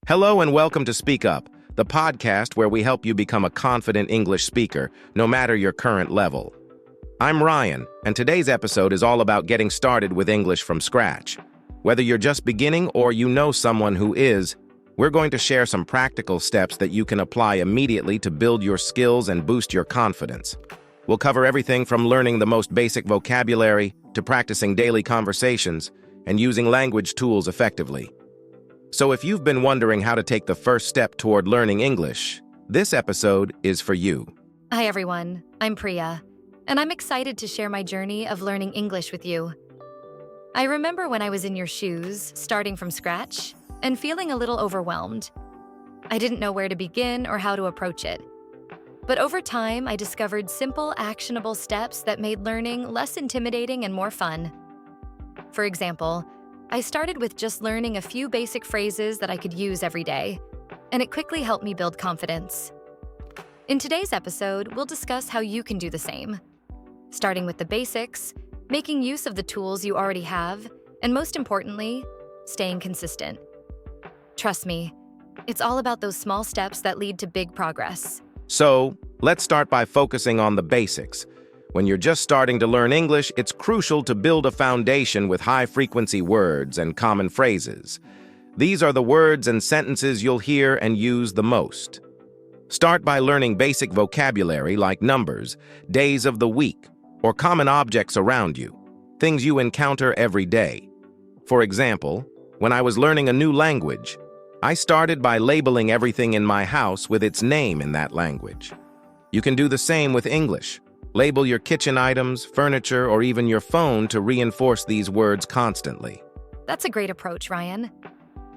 Hello and welcome to Speak Up, the podcast where we help you become a confident English speaker, no matter your current level. I'm Ryan, and today's episode is all about getting started with English from scratch. Whether you're just beginning or you know someone who is, we're going to share some practical steps that you can apply immediately to build your skills and boost your confidence. We'll cover everything from learning the most basic vocabulary to practicing daily conversations and using language tools effectively. So if you've been wondering how to take the first step toward learning English, this episode is for you. Hi everyone, I'm Priya, and I'm excited to share my journey of learning English with you. I remember when I was in your shoes, starting from scratch, and feeling a little overwhelmed. I didn't know where to begin or how to approach it. But over time, I discovered simple, actionable steps that made learning less intimidating and more fun. For example, I started with just learning a few basic phrases that I could use every day, and it quickly helped me build confidence. In today's episode, we'll discuss how you can do the same, starting with the basics, making use of the tools you already have, and most importantly, staying consistent. Trust me, it's all about those small steps that lead to big progress. So, let's start by focusing on the basics. When you're just starting to learn English, it's crucial to build a foundation with high-frequency words and common phrases. These are the words and sentences you'll hear and use the most. Start by learning basic vocabulary like numbers, days of the week, or common objects around you, things you encounter every day. For example, when I was learning a new language, I started by labeling everything in my house with its name in that language. You can do the same with English. Label your kitchen items, furniture, or even your phone to reinforce these words constantly. That's a great approach, Ryan.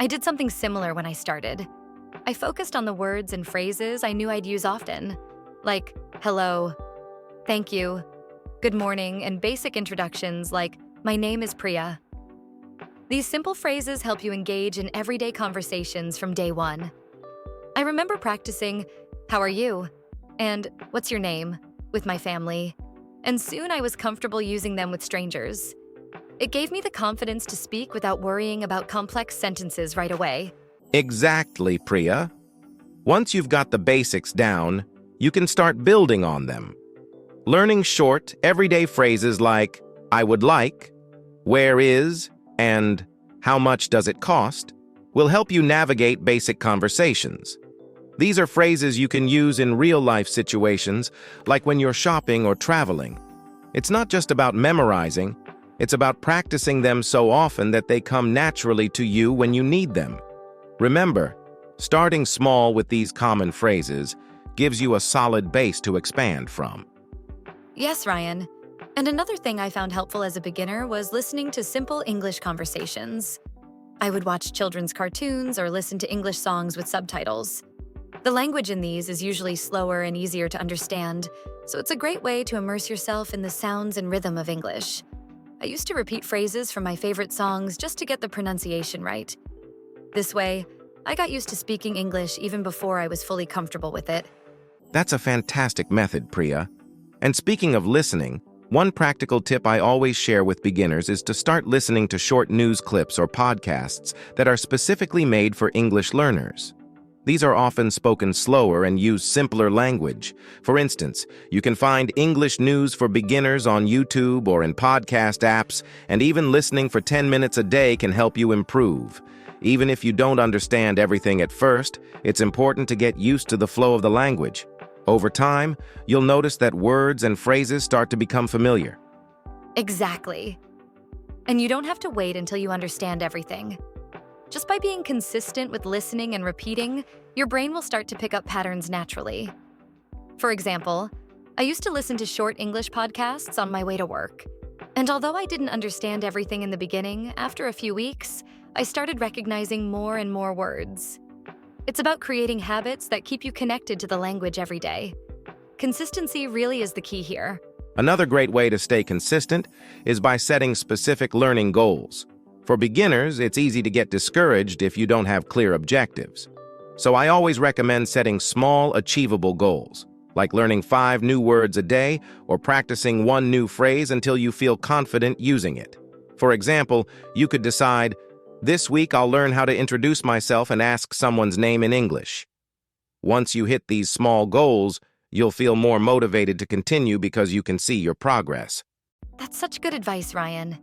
I did something similar when I started. I focused on the words and phrases I knew I'd use often, like hello, thank you, good morning, and basic introductions like my name is Priya. These simple phrases help you engage in everyday conversations from day one. I remember practicing, how are you? And what's your name? With my family, and soon I was comfortable using them with strangers. It gave me the confidence to speak without worrying about complex sentences right away. Exactly, Priya. Once you've got the basics down, you can start building on them. Learning short, everyday phrases like, I would like, where is, and how much does it cost will help you navigate basic conversations. These are phrases you can use in real-life situations, like when you're shopping or traveling. It's not just about memorizing, it's about practicing them so often that they come naturally to you when you need them. Remember, starting small with these common phrases gives you a solid base to expand from. Yes, Ryan. And another thing I found helpful as a beginner was listening to simple English conversations. I would watch children's cartoons or listen to English songs with subtitles. The language in these is usually slower and easier to understand, so it's a great way to immerse yourself in the sounds and rhythm of English. I used to repeat phrases from my favorite songs just to get the pronunciation right. This way, I got used to speaking English even before I was fully comfortable with it. That's a fantastic method, Priya. And speaking of listening, one practical tip I always share with beginners is to start listening to short news clips or podcasts that are specifically made for English learners. These are often spoken slower and use simpler language. For instance, you can find English news for beginners on YouTube or in podcast apps, and even listening for 10 minutes a day can help you improve. Even if you don't understand everything at first, it's important to get used to the flow of the language. Over time, you'll notice that words and phrases start to become familiar. Exactly. And you don't have to wait until you understand everything. Just by being consistent with listening and repeating, your brain will start to pick up patterns naturally. For example, I used to listen to short English podcasts on my way to work. And although I didn't understand everything in the beginning, after a few weeks, I started recognizing more and more words. It's about creating habits that keep you connected to the language every day. Consistency really is the key here. Another great way to stay consistent is by setting specific learning goals. For beginners, it's easy to get discouraged if you don't have clear objectives. So I always recommend setting small, achievable goals, like learning 5 new words a day or practicing 1 new phrase until you feel confident using it. For example, you could decide, This week, I'll learn how to introduce myself and ask someone's name in English. Once you hit these small goals, you'll feel more motivated to continue because you can see your progress. That's such good advice, Ryan.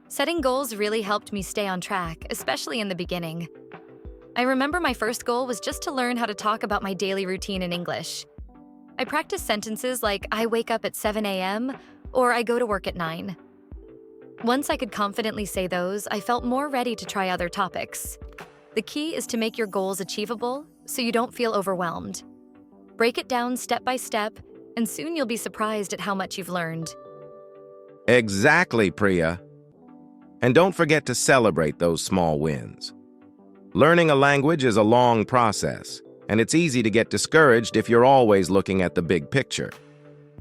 Setting goals really helped me stay on track, especially in the beginning. I remember my first goal was just to learn how to talk about my daily routine in English. I practiced sentences like I wake up at 7 a.m. or I go to work at 9. Once I could confidently say those, I felt more ready to try other topics. The key is to make your goals achievable so you don't feel overwhelmed. Break it down step by step, and soon you'll be surprised at how much you've learned. Exactly, Priya. And don't forget to celebrate those small wins. Learning a language is a long process, and it's easy to get discouraged if you're always looking at the big picture.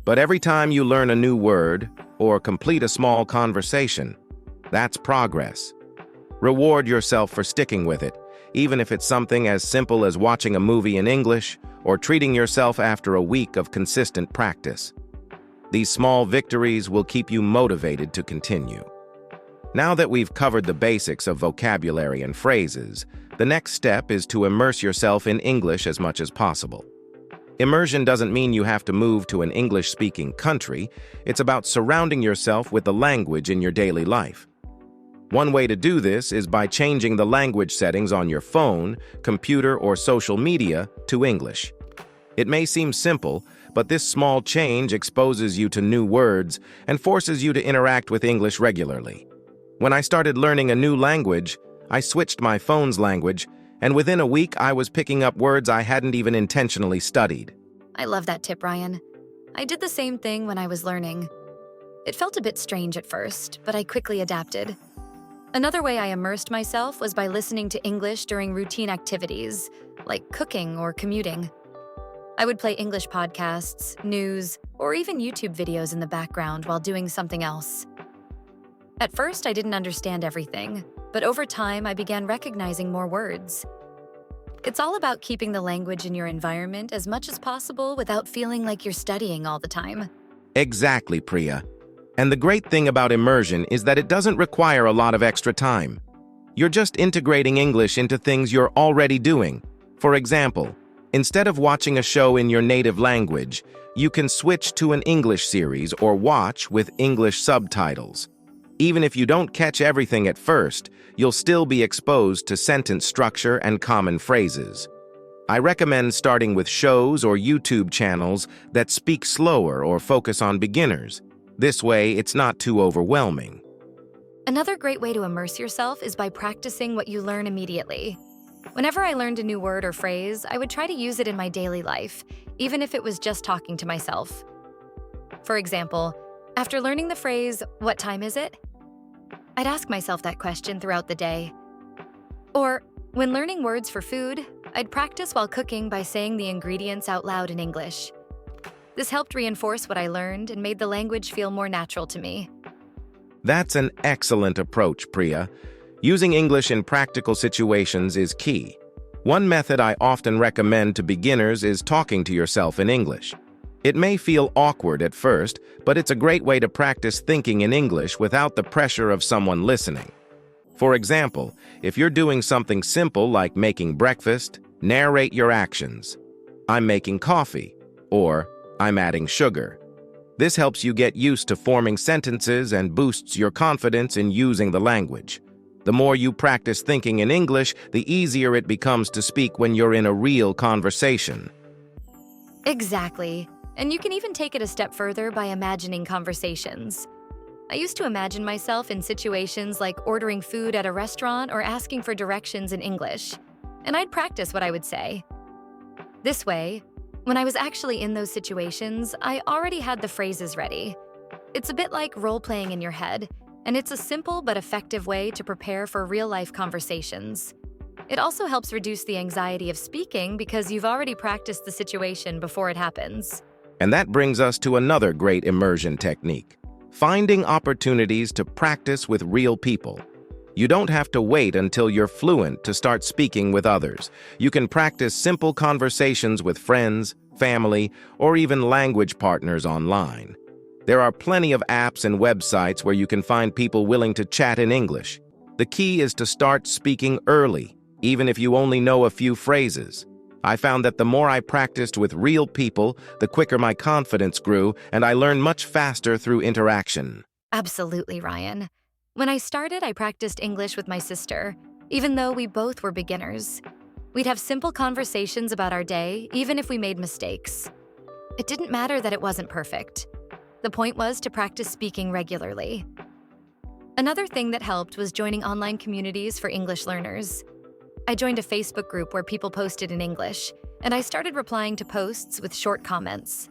But every time you learn a new word or complete a small conversation, that's progress. Reward yourself for sticking with it, even if it's something as simple as watching a movie in English or treating yourself after a week of consistent practice. These small victories will keep you motivated to continue. Now that we've covered the basics of vocabulary and phrases, the next step is to immerse yourself in English as much as possible. Immersion doesn't mean you have to move to an English-speaking country. It's about surrounding yourself with the language in your daily life. One way to do this is by changing the language settings on your phone, computer, or social media to English. It may seem simple, but this small change exposes you to new words and forces you to interact with English regularly. When I started learning a new language, I switched my phone's language, and within a week I was picking up words I hadn't even intentionally studied. I love that tip, Ryan. I did the same thing when I was learning. It felt a bit strange at first, but I quickly adapted. Another way I immersed myself was by listening to English during routine activities, like cooking or commuting. I would play English podcasts, news, or even YouTube videos in the background while doing something else. At first, I didn't understand everything, but over time, I began recognizing more words. It's all about keeping the language in your environment as much as possible without feeling like you're studying all the time. Exactly, Priya. And the great thing about immersion is that it doesn't require a lot of extra time. You're just integrating English into things you're already doing. For example, instead of watching a show in your native language, you can switch to an English series or watch with English subtitles. Even if you don't catch everything at first, you'll still be exposed to sentence structure and common phrases. I recommend starting with shows or YouTube channels that speak slower or focus on beginners. This way, it's not too overwhelming. Another great way to immerse yourself is by practicing what you learn immediately. Whenever I learned a new word or phrase, I would try to use it in my daily life, even if it was just talking to myself. For example, after learning the phrase, "What time is it?" I'd ask myself that question throughout the day. Or, when learning words for food, I'd practice while cooking by saying the ingredients out loud in English. This helped reinforce what I learned and made the language feel more natural to me. That's an excellent approach, Priya. Using English in practical situations is key. One method I often recommend to beginners is talking to yourself in English. It may feel awkward at first, but it's a great way to practice thinking in English without the pressure of someone listening. For example, if you're doing something simple like making breakfast, narrate your actions. "I'm making coffee," or "I'm adding sugar." This helps you get used to forming sentences and boosts your confidence in using the language. The more you practice thinking in English, the easier it becomes to speak when you're in a real conversation. Exactly. And you can even take it a step further by imagining conversations. I used to imagine myself in situations like ordering food at a restaurant or asking for directions in English, and I'd practice what I would say. This way, when I was actually in those situations, I already had the phrases ready. It's a bit like role-playing in your head, and it's a simple but effective way to prepare for real-life conversations. It also helps reduce the anxiety of speaking because you've already practiced the situation before it happens. And that brings us to another great immersion technique: finding opportunities to practice with real people. You don't have to wait until you're fluent to start speaking with others. You can practice simple conversations with friends, family, or even language partners online. There are plenty of apps and websites where you can find people willing to chat in English. The key is to start speaking early, even if you only know a few phrases. I found that the more I practiced with real people, the quicker my confidence grew, and I learned much faster through interaction. Absolutely, Ryan. When I started, I practiced English with my sister, even though we both were beginners. We'd have simple conversations about our day, even if we made mistakes. It didn't matter that it wasn't perfect. The point was to practice speaking regularly. Another thing that helped was joining online communities for English learners. I joined a Facebook group where people posted in English, and I started replying to posts with short comments.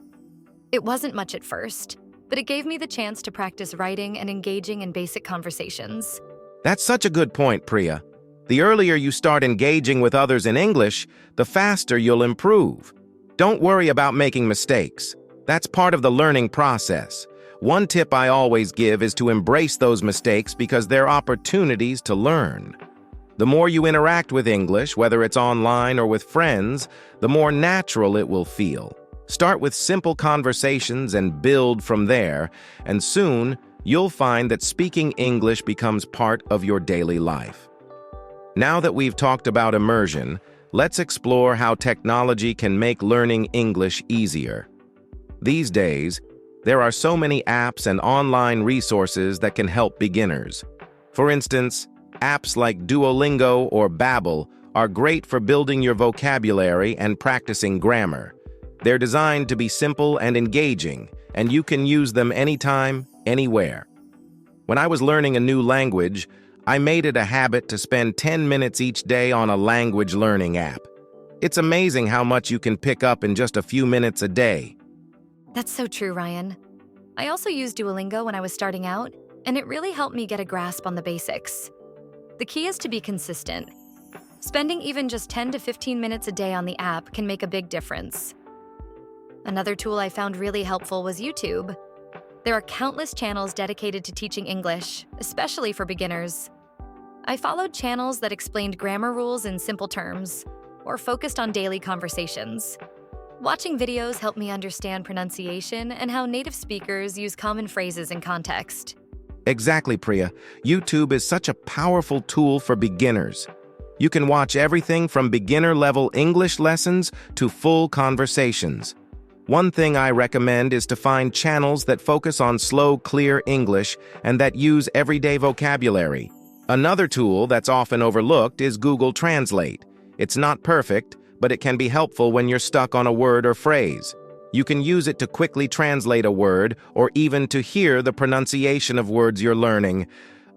It wasn't much at first, but it gave me the chance to practice writing and engaging in basic conversations. That's such a good point, Priya. The earlier you start engaging with others in English, the faster you'll improve. Don't worry about making mistakes. That's part of the learning process. One tip I always give is to embrace those mistakes because they're opportunities to learn. The more you interact with English, whether it's online or with friends, the more natural it will feel. Start with simple conversations and build from there, and soon you'll find that speaking English becomes part of your daily life. Now that we've talked about immersion, let's explore how technology can make learning English easier. These days, there are so many apps and online resources that can help beginners. For instance, apps like Duolingo or Babbel are great for building your vocabulary and practicing grammar. They're designed to be simple and engaging, and you can use them anytime, anywhere. When I was learning a new language, I made it a habit to spend 10 minutes each day on a language learning app. It's amazing how much you can pick up in just a few minutes a day. That's so true, Ryan. I also used Duolingo when I was starting out, and it really helped me get a grasp on the basics. The key is to be consistent. Spending even just 10 to 15 minutes a day on the app can make a big difference. Another tool I found really helpful was YouTube. There are countless channels dedicated to teaching English, especially for beginners. I followed channels that explained grammar rules in simple terms, or focused on daily conversations. Watching videos helped me understand pronunciation and how native speakers use common phrases in context. Exactly, Priya. YouTube is such a powerful tool for beginners. You can watch everything from beginner-level English lessons to full conversations. One thing I recommend is to find channels that focus on slow, clear English and that use everyday vocabulary. Another tool that's often overlooked is Google Translate. It's not perfect, but it can be helpful when you're stuck on a word or phrase. You can use it to quickly translate a word or even to hear the pronunciation of words you're learning.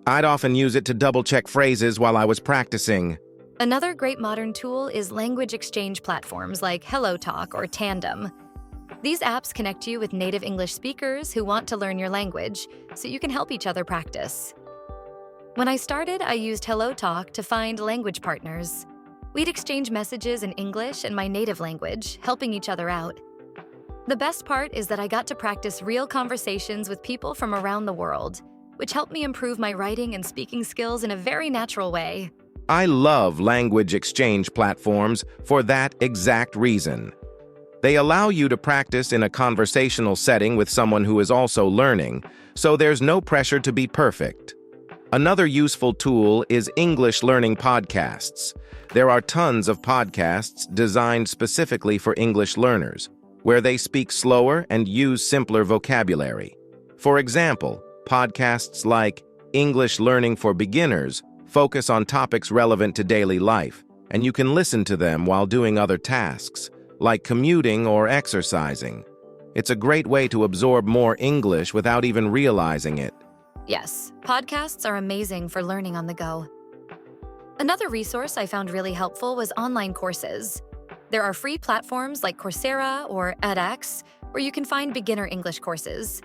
I'd often use it to double-check phrases while I was practicing. Another great modern tool is language exchange platforms like HelloTalk or Tandem. These apps connect you with native English speakers who want to learn your language, so you can help each other practice. When I started, I used HelloTalk to find language partners. We'd exchange messages in English and my native language, helping each other out. The best part is that I got to practice real conversations with people from around the world, which helped me improve my writing and speaking skills in a very natural way. I love language exchange platforms for that exact reason. They allow you to practice in a conversational setting with someone who is also learning, so there's no pressure to be perfect. Another useful tool is English learning podcasts. There are tons of podcasts designed specifically for English learners, where they speak slower and use simpler vocabulary. For example, podcasts like English Learning for Beginners focus on topics relevant to daily life, and you can listen to them while doing other tasks, like commuting or exercising. It's a great way to absorb more English without even realizing it. Yes, podcasts are amazing for learning on the go. Another resource I found really helpful was online courses. There are free platforms like Coursera or edX where you can find beginner English courses.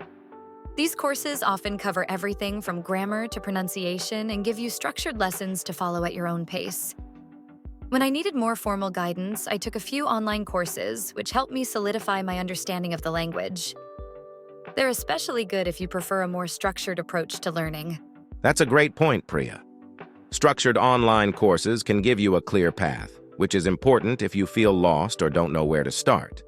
These courses often cover everything from grammar to pronunciation and give you structured lessons to follow at your own pace. When I needed more formal guidance, I took a few online courses, which helped me solidify my understanding of the language. They're especially good if you prefer a more structured approach to learning. That's a great point, Priya. Structured online courses can give you a clear path, which is important if you feel lost or don't know where to start.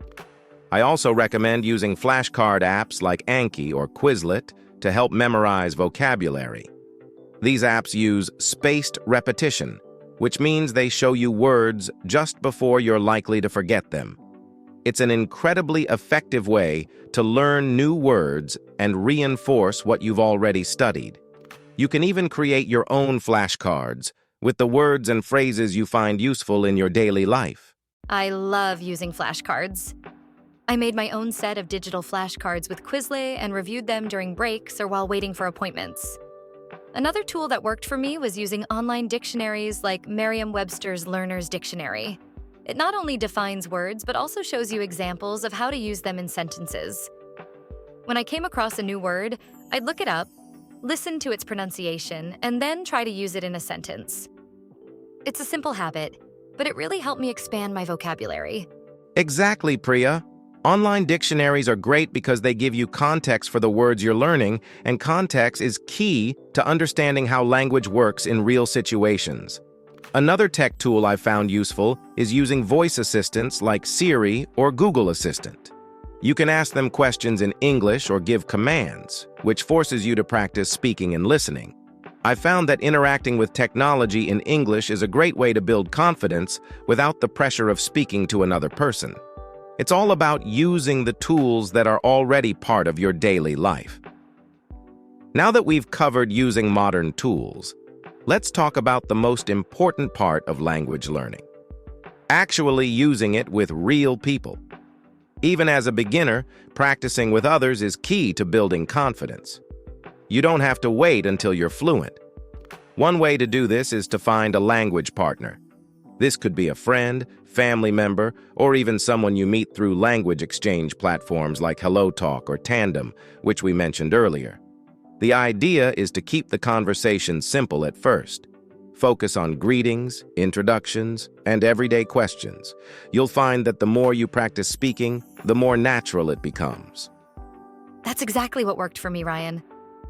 I also recommend using flashcard apps like Anki or Quizlet to help memorize vocabulary. These apps use spaced repetition, which means they show you words just before you're likely to forget them. It's an incredibly effective way to learn new words and reinforce what you've already studied. You can even create your own flashcards with the words and phrases you find useful in your daily life. I love using flashcards. I made my own set of digital flashcards with Quizlet and reviewed them during breaks or while waiting for appointments. Another tool that worked for me was using online dictionaries like Merriam-Webster's Learner's Dictionary. It not only defines words, but also shows you examples of how to use them in sentences. When I came across a new word, I'd look it up, listen to its pronunciation, and then try to use it in a sentence. It's a simple habit, but it really helped me expand my vocabulary. Exactly, Priya. Online dictionaries are great because they give you context for the words you're learning, and context is key to understanding how language works in real situations. Another tech tool I found useful is using voice assistants like Siri or Google Assistant. You can ask them questions in English or give commands, which forces you to practice speaking and listening. I found that interacting with technology in English is a great way to build confidence without the pressure of speaking to another person. It's all about using the tools that are already part of your daily life. Now that we've covered using modern tools, let's talk about the most important part of language learning: actually using it with real people. Even as a beginner, practicing with others is key to building confidence. You don't have to wait until you're fluent. One way to do this is to find a language partner. This could be a friend, family member, or even someone you meet through language exchange platforms like HelloTalk or Tandem, which we mentioned earlier. The idea is to keep the conversation simple at first. Focus on greetings, introductions, and everyday questions. You'll find that the more you practice speaking, the more natural it becomes. That's exactly what worked for me, Ryan.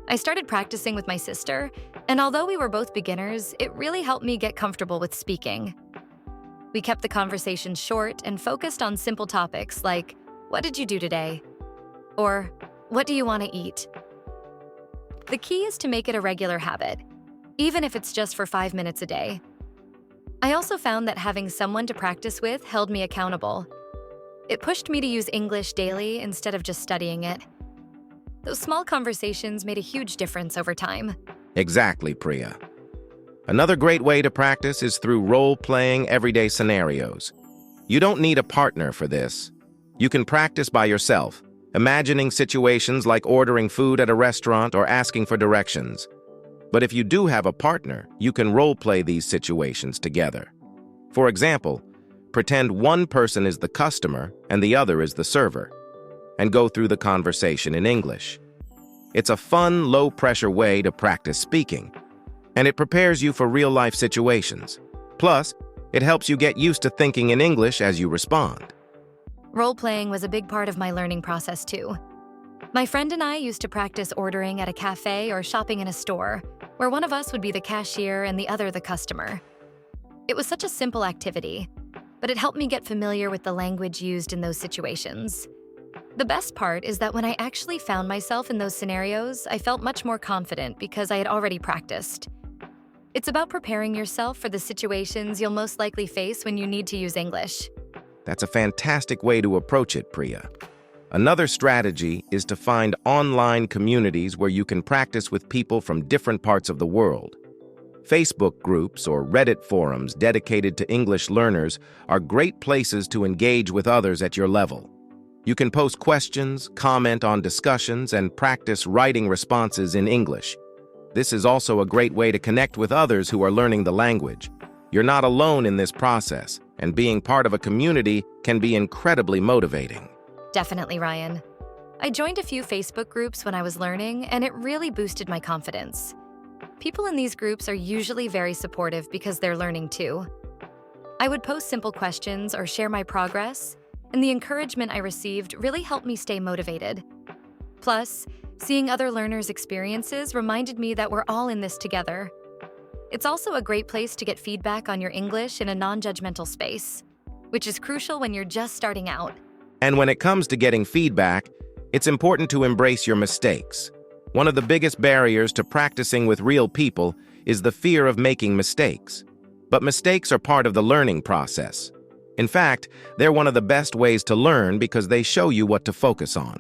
I started practicing with my sister, and although we were both beginners, it really helped me get comfortable with speaking. We kept the conversation short and focused on simple topics like, "What did you do today?" Or, "What do you want to eat?" The key is to make it a regular habit, even if it's just for 5 minutes a day. I also found that having someone to practice with held me accountable. It pushed me to use English daily instead of just studying it. Those small conversations made a huge difference over time. Exactly, Priya. Another great way to practice is through role-playing everyday scenarios. You don't need a partner for this. You can practice by yourself, imagining situations like ordering food at a restaurant or asking for directions. But if you do have a partner, you can role-play these situations together. For example, pretend one person is the customer and the other is the server, and go through the conversation in English. It's a fun, low-pressure way to practice speaking, and it prepares you for real-life situations. Plus, it helps you get used to thinking in English as you respond. Role-playing was a big part of my learning process, too. My friend and I used to practice ordering at a cafe or shopping in a store, where one of us would be the cashier and the other the customer. It was such a simple activity, but it helped me get familiar with the language used in those situations. The best part is that when I actually found myself in those scenarios, I felt much more confident because I had already practiced. It's about preparing yourself for the situations you'll most likely face when you need to use English. That's a fantastic way to approach it, Priya. Another strategy is to find online communities where you can practice with people from different parts of the world. Facebook groups or Reddit forums dedicated to English learners are great places to engage with others at your level. You can post questions, comment on discussions, and practice writing responses in English. This is also a great way to connect with others who are learning the language. You're not alone in this process, and being part of a community can be incredibly motivating. Definitely, Ryan. I joined a few Facebook groups when I was learning, and it really boosted my confidence. People in these groups are usually very supportive because they're learning too. I would post simple questions or share my progress, and the encouragement I received really helped me stay motivated. Plus, seeing other learners' experiences reminded me that we're all in this together. It's also a great place to get feedback on your English in a non-judgmental space, which is crucial when you're just starting out. And when it comes to getting feedback, it's important to embrace your mistakes. One of the biggest barriers to practicing with real people is the fear of making mistakes. But mistakes are part of the learning process. In fact, they're one of the best ways to learn because they show you what to focus on.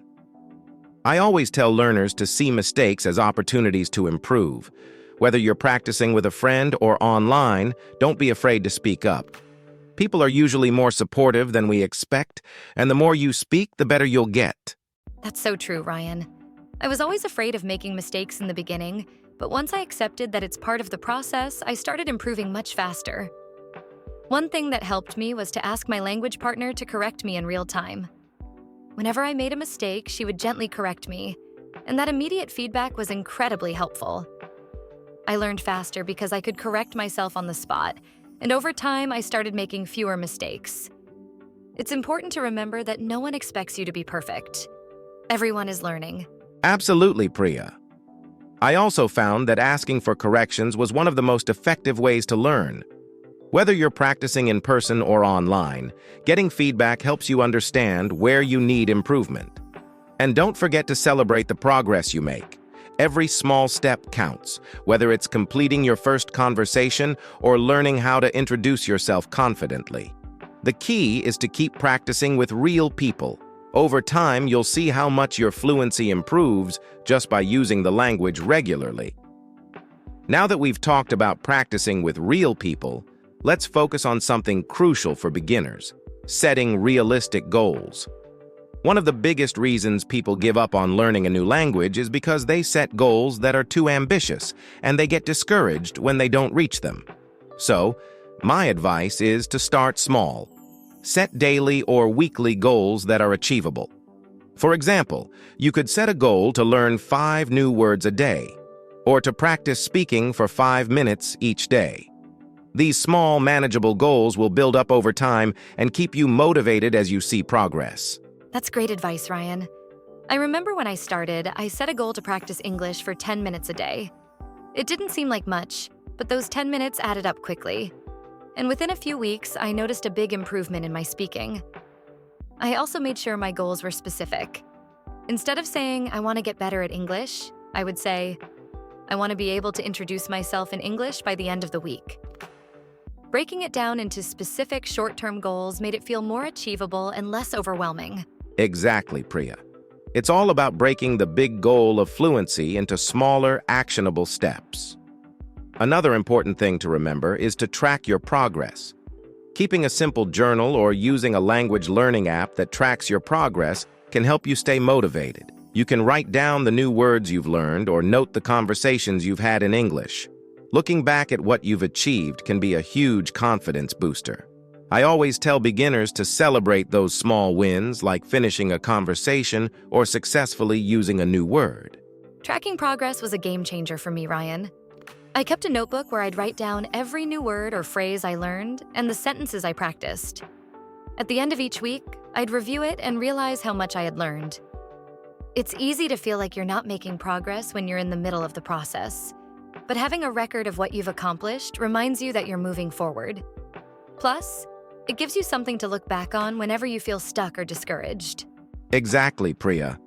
I always tell learners to see mistakes as opportunities to improve. Whether you're practicing with a friend or online, don't be afraid to speak up. People are usually more supportive than we expect, and the more you speak, the better you'll get. That's so true, Ryan. I was always afraid of making mistakes in the beginning, but once I accepted that it's part of the process, I started improving much faster. One thing that helped me was to ask my language partner to correct me in real time. Whenever I made a mistake, she would gently correct me, and that immediate feedback was incredibly helpful. I learned faster because I could correct myself on the spot, and over time, I started making fewer mistakes. It's important to remember that no one expects you to be perfect. Everyone is learning. Absolutely, Priya. I also found that asking for corrections was one of the most effective ways to learn. Whether you're practicing in person or online, getting feedback helps you understand where you need improvement. And don't forget to celebrate the progress you make. Every small step counts, whether it's completing your first conversation or learning how to introduce yourself confidently. The key is to keep practicing with real people. Over time, you'll see how much your fluency improves just by using the language regularly. Now that we've talked about practicing with real people, let's focus on something crucial for beginners: setting realistic goals. One of the biggest reasons people give up on learning a new language is because they set goals that are too ambitious, and they get discouraged when they don't reach them. So, my advice is to start small. Set daily or weekly goals that are achievable. For example, you could set a goal to learn 5 new words a day, or to practice speaking for 5 minutes each day. These small, manageable goals will build up over time and keep you motivated as you see progress. That's great advice, Ryan. I remember when I started, I set a goal to practice English for 10 minutes a day. It didn't seem like much, but those 10 minutes added up quickly. And within a few weeks, I noticed a big improvement in my speaking. I also made sure my goals were specific. Instead of saying, I want to get better at English, I would say, I want to be able to introduce myself in English by the end of the week. Breaking it down into specific short-term goals made it feel more achievable and less overwhelming. Exactly, Priya. It's all about breaking the big goal of fluency into smaller, actionable steps. Another important thing to remember is to track your progress. Keeping a simple journal or using a language learning app that tracks your progress can help you stay motivated. You can write down the new words you've learned or note the conversations you've had in English. Looking back at what you've achieved can be a huge confidence booster. I always tell beginners to celebrate those small wins, like finishing a conversation or successfully using a new word. Tracking progress was a game changer for me, Ryan. I kept a notebook where I'd write down every new word or phrase I learned and the sentences I practiced. At the end of each week, I'd review it and realize how much I had learned. It's easy to feel like you're not making progress when you're in the middle of the process, but having a record of what you've accomplished reminds you that you're moving forward. Plus, it gives you something to look back on whenever you feel stuck or discouraged. Exactly, Priya.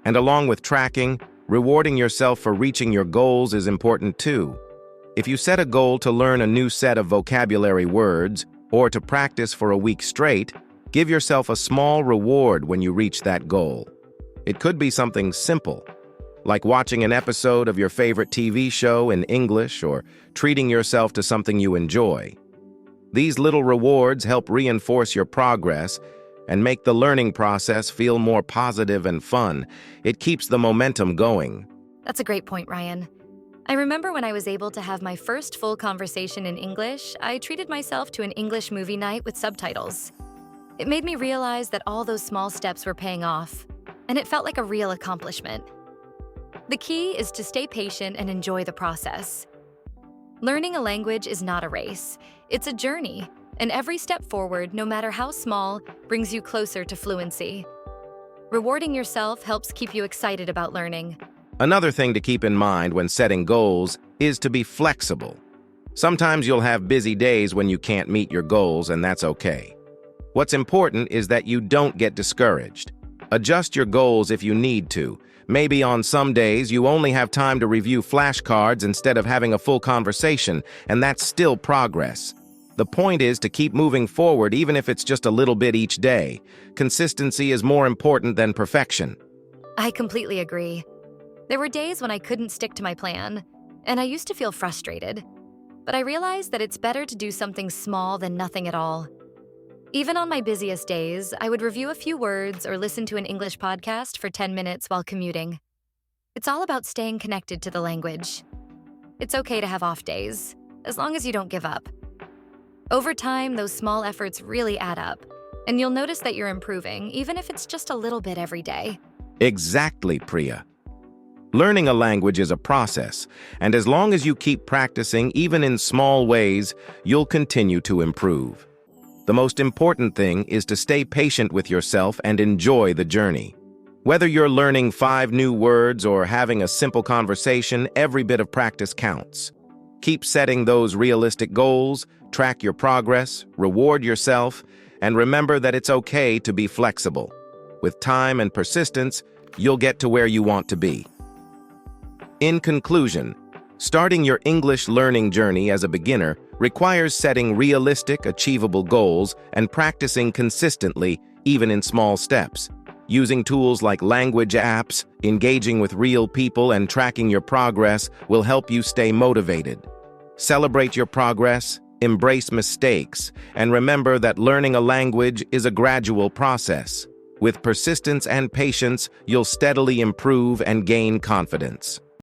And along with tracking, rewarding yourself for reaching your goals is important too. If you set a goal to learn a new set of vocabulary words or to practice for a week straight, give yourself a small reward when you reach that goal. It could be something simple, like watching an episode of your favorite TV show in English or treating yourself to something you enjoy. These little rewards help reinforce your progress and make the learning process feel more positive and fun. It keeps the momentum going. That's a great point, Ryan. I remember when I was able to have my first full conversation in English, I treated myself to an English movie night with subtitles. It made me realize that all those small steps were paying off, and it felt like a real accomplishment. The key is to stay patient and enjoy the process. Learning a language is not a race. It's a journey, and every step forward, no matter how small, brings you closer to fluency. Rewarding yourself helps keep you excited about learning. Another thing to keep in mind when setting goals is to be flexible. Sometimes you'll have busy days when you can't meet your goals, and that's okay. What's important is that you don't get discouraged. Adjust your goals if you need to, Maybe on some days you only have time to review flashcards instead of having a full conversation, and that's still progress. The point is to keep moving forward even if it's just a little bit each day. Consistency is more important than perfection. I completely agree. There were days when I couldn't stick to my plan, and I used to feel frustrated. But I realized that it's better to do something small than nothing at all. Even on my busiest days, I would review a few words or listen to an English podcast for 10 minutes while commuting. It's all about staying connected to the language. It's okay to have off days, as long as you don't give up. Over time, those small efforts really add up, and you'll notice that you're improving, even if it's just a little bit every day. Exactly, Priya. Learning a language is a process, and as long as you keep practicing, even in small ways, you'll continue to improve. The most important thing is to stay patient with yourself and enjoy the journey. Whether you're learning 5 new words or having a simple conversation, every bit of practice counts. Keep setting those realistic goals, track your progress, reward yourself, and remember that it's okay to be flexible. With time and persistence, you'll get to where you want to be. In conclusion, starting your English learning journey as a beginner requires setting realistic, achievable goals and practicing consistently, even in small steps. Using tools like language apps, engaging with real people, and tracking your progress will help you stay motivated. Celebrate your progress, embrace mistakes, and remember that learning a language is a gradual process. With persistence and patience, you'll steadily improve and gain confidence.